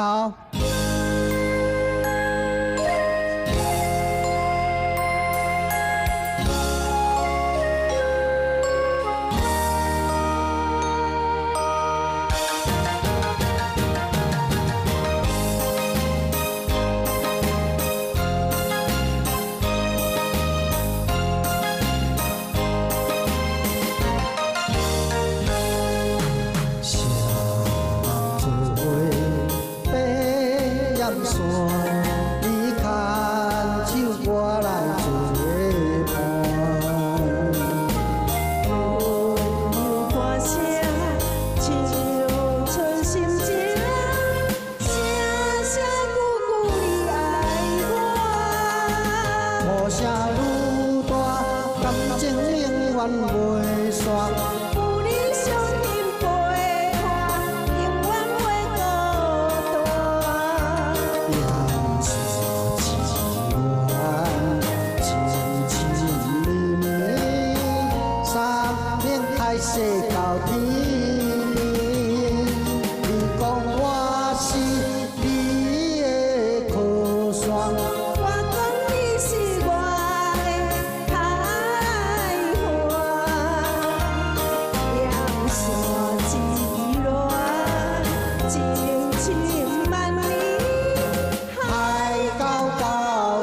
好。你牵手我来作伴，有歌声唱出心情，声声句句你爱我。雨声愈大，感情永远袂散。有你相依陪伴，永远袂孤单。海誓到天边，你讲我是你的靠山，我讲你是我的海岸，阳山之恋，情深万里，海高高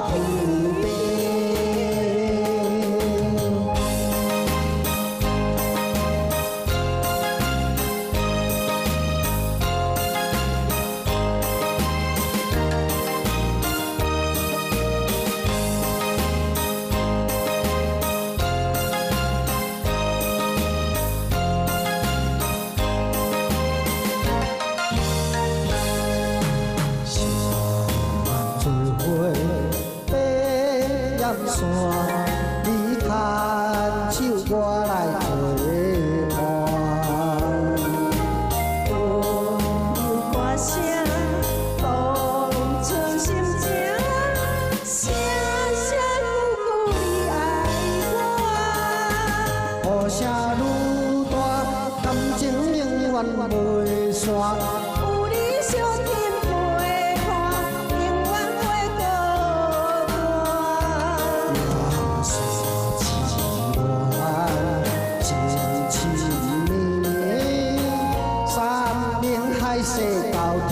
天边。山，你牵手我来陪伴。有歌声唱出心情，声声句句你爱我。雨声愈大，感情永远袂散。有你相依陪伴，永远袂孤单。海誓到天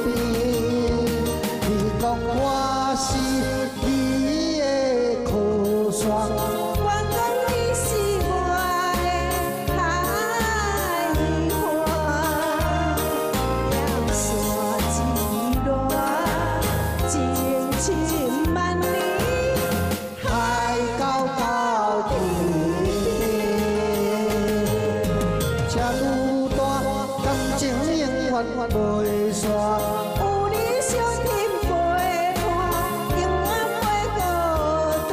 边，你讲我是你的靠山，我讲你是我的海岸，阳山之恋，情深万里，海高高天边，车愈大，感情永远袂散。有你相依陪伴，永远袂孤单。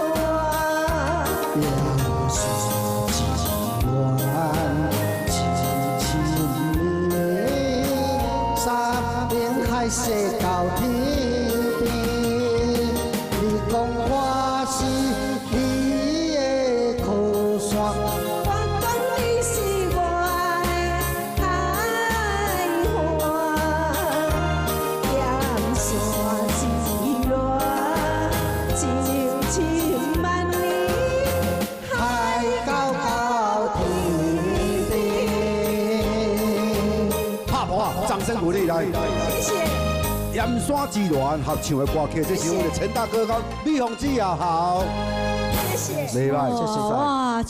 阳山之恋，情绵绵，三边海誓到天边。你讲我是你的靠山，我讲你是我的海岸，阳山之恋，情深万里，海高高天边。拍鼓啊！掌声鼓励来！谢谢。盐山之恋合唱的歌曲，这是我们的陈大哥跟李洪基也好，谢谢。礼拜，谢谢。哇，这样。